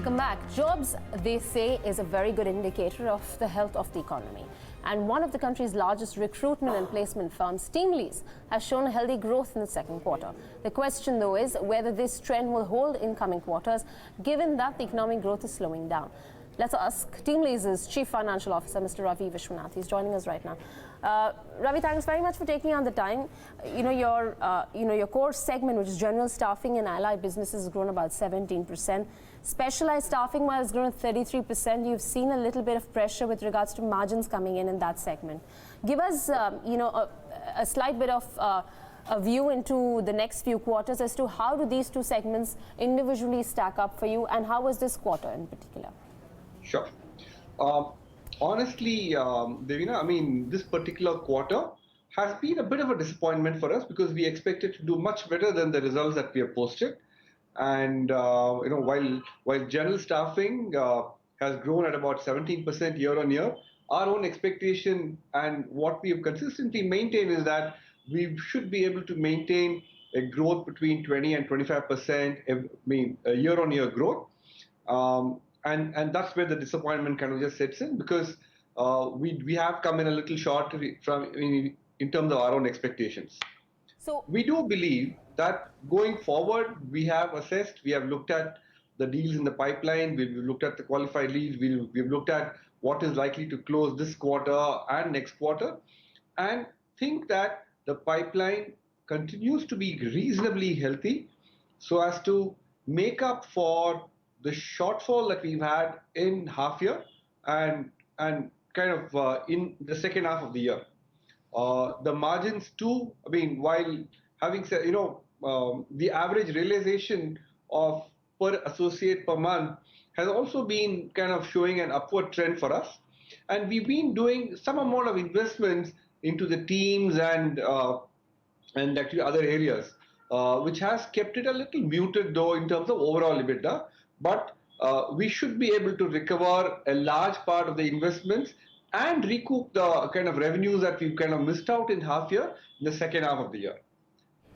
Welcome back. Jobs, they say, is a very good indicator of the health of the economy. And one of the country's largest recruitment and placement firms, TeamLease, has shown a healthy growth in the second quarter. The question, though, is whether this trend will hold in coming quarters, given that the economic growth is slowing down. Let's ask TeamLease's Chief Financial Officer, Mr. Ravi Vishwanath. He's joining us right now. Ravi, thanks very much for taking on the time. Your core segment, which is general staffing and allied businesses, has grown about 17%. Specialized staffing, while it's grown 33%, you've seen a little bit of pressure with regards to margins coming in that segment. Give us, a slight bit of a view into the next few quarters as to how do these two segments individually stack up for you, and how was this quarter in particular? Sure. Honestly, Devina, this particular quarter has been a bit of a disappointment for us because we expected to do much better than the results that we have posted. And while general staffing has grown at about 17% year on year, our own expectation and what we have consistently maintained is that we should be able to maintain a growth between 20 and 25%, year on year growth. And that's where the disappointment kind of just sets in, because we have come in a little short in terms of our own expectations. So we do believe that going forward, we have assessed, we have looked at the deals in the pipeline, we've looked at the qualified leads, we've looked at what is likely to close this quarter and next quarter, and think that the pipeline continues to be reasonably healthy so as to make up for the shortfall that we've had in half year and kind of in the second half of the year. The margins too, while having said, the average realization of per associate per month has also been kind of showing an upward trend for us. And we've been doing some amount of investments into the teams and actually other areas, which has kept it a little muted though in terms of overall EBITDA. But we should be able to recover a large part of the investments and recoup the kind of revenues that we've kind of missed out in half year in the second half of the year.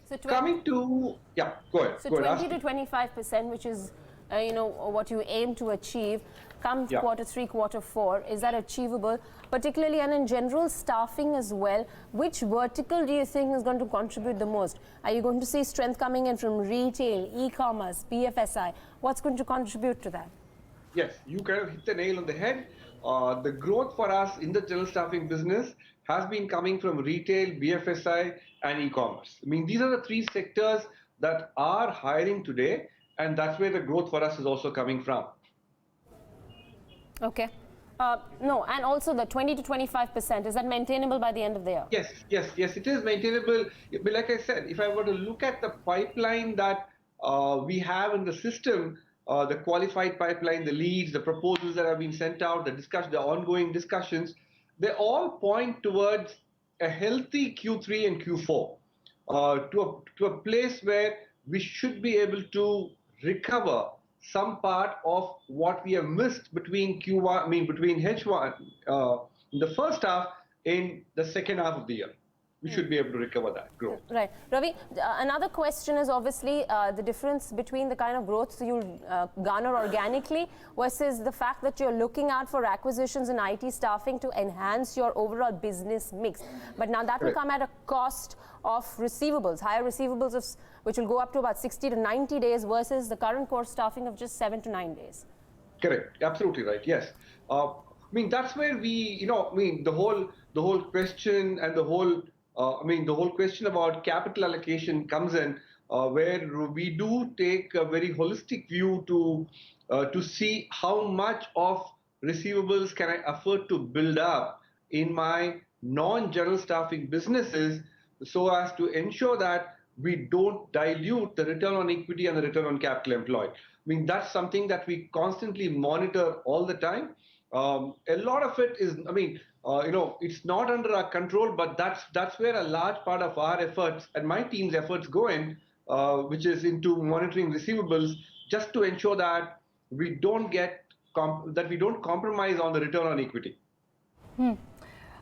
So coming to, yeah, go ahead. So 20 to 25%, which is, what you aim to achieve, come quarter three, quarter four, is that achievable? Particularly, and in general staffing as well, which vertical do you think is going to contribute the most? Are you going to see strength coming in from retail, e-commerce, BFSI? What's going to contribute to that? Yes, you kind of hit the nail on the head. The growth for us in the general staffing business has been coming from retail, BFSI, and e-commerce. These are the three sectors that are hiring today, and that's where the growth for us is also coming from. Okay. No, and also the 20 to 25%, is that maintainable by the end of the year? Yes, it is maintainable. But like I said, if I were to look at the pipeline that we have in the system, the qualified pipeline, the leads, the proposals that have been sent out, the ongoing discussions, they all point towards a healthy Q3 and Q4, to a place where we should be able to recover some part of what we have missed between between H1, in the first half, in the second half of the year. We should be able to recover that growth. Right. Ravi, another question is obviously the difference between the kind of growth you'll garner organically versus the fact that you're looking out for acquisitions in IT staffing to enhance your overall business mix. But now that will come at a cost of receivables, higher receivables, which will go up to about 60 to 90 days versus the current core staffing of just 7 to 9 days. Correct. Absolutely right. Yes. That's where we, the whole question and the whole question about capital allocation comes in, where we do take a very holistic view to see how much of receivables can I afford to build up in my non-general staffing businesses, so as to ensure that we don't dilute the return on equity and the return on capital employed. That's something that we constantly monitor all the time. A lot of it is, it's not under our control, but that's where a large part of our efforts and my team's efforts go in, which is into monitoring receivables, just to ensure that we don't compromise on the return on equity.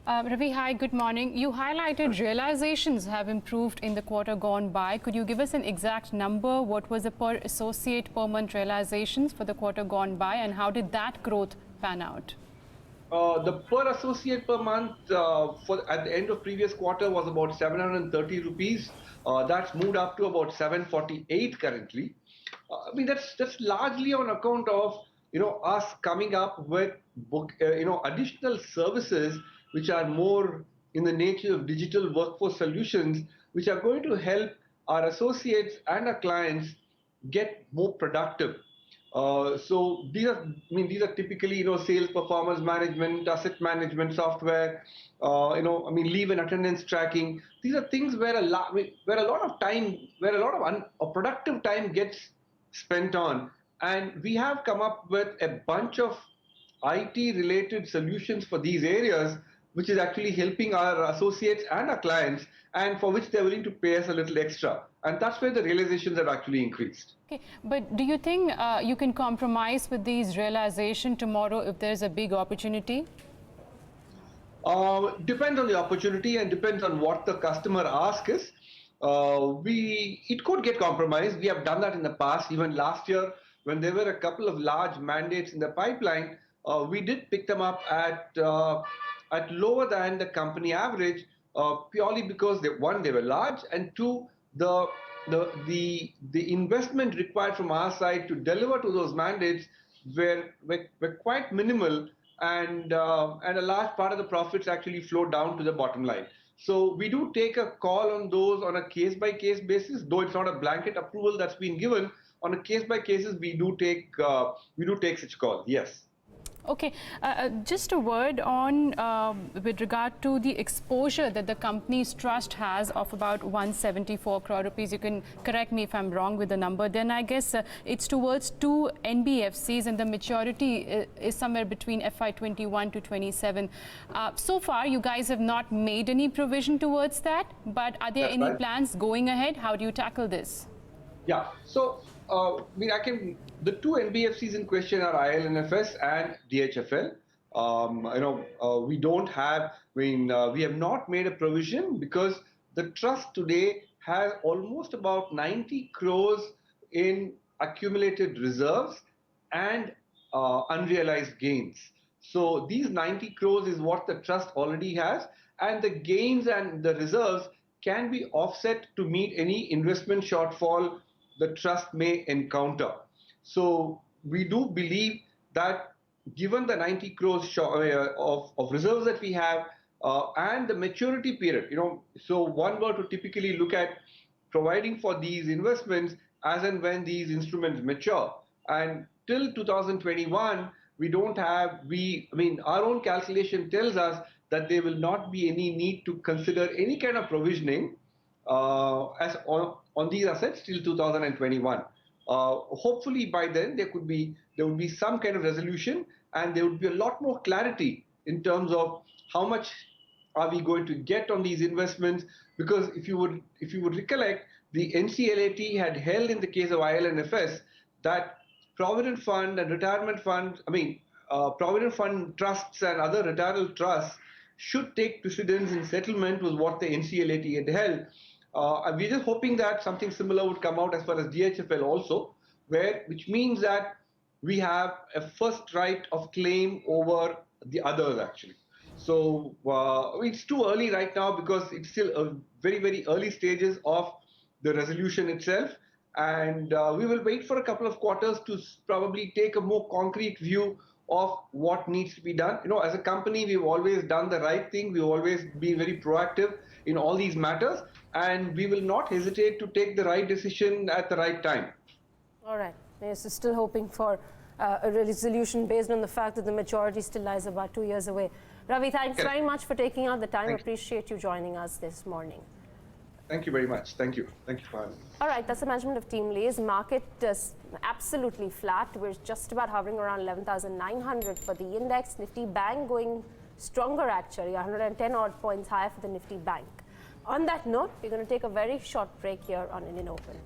Ravi, hi, good morning. You highlighted realizations have improved in the quarter gone by. Could you give us an exact number? What was the per associate per month realizations for the quarter gone by, and how did that growth pan out? The per associate per month at the end of previous quarter was about 730 rupees. That's moved up to about 748 currently. I mean, that's largely on account of us coming up with additional services which are more in the nature of digital workforce solutions, which are going to help our associates and our clients get more productive. So these are typically sales performance management, asset management software, leave and attendance tracking. These are things where a lot of productive time gets spent on, and we have come up with a bunch of IT related solutions for these areas, which is actually helping our associates and our clients, and for which they're willing to pay us a little extra. And that's where the realizations have actually increased. Okay, but do you think you can compromise with these realizations tomorrow if there's a big opportunity? Depends on the opportunity and depends on what the customer asks is. It could get compromised. We have done that in the past. Even last year, when there were a couple of large mandates in the pipeline, we did pick them up at lower than the company average, purely because they were large, and two, the investment required from our side to deliver to those mandates were quite minimal, and a large part of the profits actually flowed down to the bottom line. So we do take a call on those on a case-by-case basis, though it's not a blanket approval that's been given. On a case-by-case basis, we do take such calls. Yes. Okay, just a word on with regard to the exposure that the company's trust has of about 174 crore rupees. You can correct me if I'm wrong with the number. Then I guess it's towards 2 NBFCs, and the maturity is somewhere between FY21 to 27. So far, you guys have not made any provision towards that, but are there any plans going ahead? How do you tackle this? Yeah, so the two NBFCs in question are ILNFS and DHFL. We have not made a provision because the trust today has almost about 90 crores in accumulated reserves and unrealized gains. So these 90 crores is what the trust already has, and the gains and the reserves can be offset to meet any investment shortfall the trust may encounter. So we do believe that given the 90 crores of reserves that we have and the maturity period, so one were to typically look at providing for these investments as and when these instruments mature. And till 2021, our own calculation tells us that there will not be any need to consider any kind of provisioning on these assets till 2021. Hopefully by then there would be some kind of resolution, and there would be a lot more clarity in terms of how much are we going to get on these investments. Because if you would recollect, the NCLAT had held in the case of ILNFS that provident fund and retirement fund, provident fund trusts and other retirement trusts should take precedence in settlement, was what the NCLAT had held. We're just hoping that something similar would come out as far as DHFL also, which means that we have a first right of claim over the others actually. So it's too early right now because it's still a very, very early stages of the resolution itself. And we will wait for a couple of quarters to probably take a more concrete view of what needs to be done. As a company, we've always done the right thing. We've always been very proactive in all these matters, and we will not hesitate to take the right decision at the right time. All right. Yes, so still hoping for a resolution based on the fact that the maturity still lies about 2 years away. Ravi, thanks very much for taking out the time. Appreciate you joining us this morning. Thank you very much. Thank you. Thank you for having me. All right, that's the management of TeamLease. Market is absolutely flat. We're just about hovering around 11,900 for the index. Nifty Bank going stronger actually, 110 odd points higher for the Nifty Bank. On that note, we're going to take a very short break here on Indian Open.